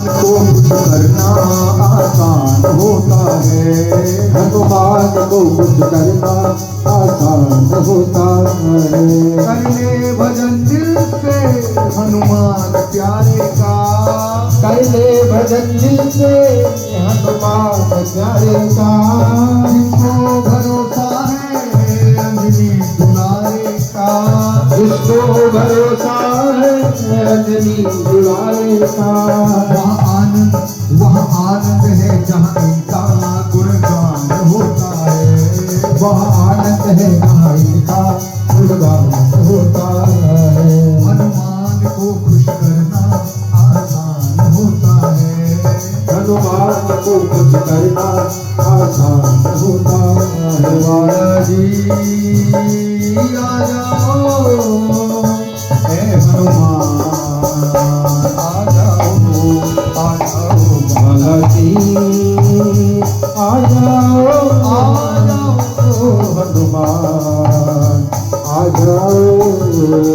को कुछ करना आसान होता है। हनुमान को कुछ करना आसान होता है। कर ले भजन दिल से हनुमान प्यारे का। कर ले भजन दिल से हनुमान प्यारे का। जिसको भरोसा है अंजनी दुलारे का। जिसको भरोसा है अंजनी दुलारे का। वह आनंद है जहाँ इनका गुणगान होता है। वह आनंद है जहाँ इनका गुणगान होता है। हनुमान को खुश करना आसान होता है। हनुमान को खुश करना आसान होता है। बालाजी आ जाओ हे हनुमान आ जाओ बालाजी आ जाओ हनुमान आ जाओ।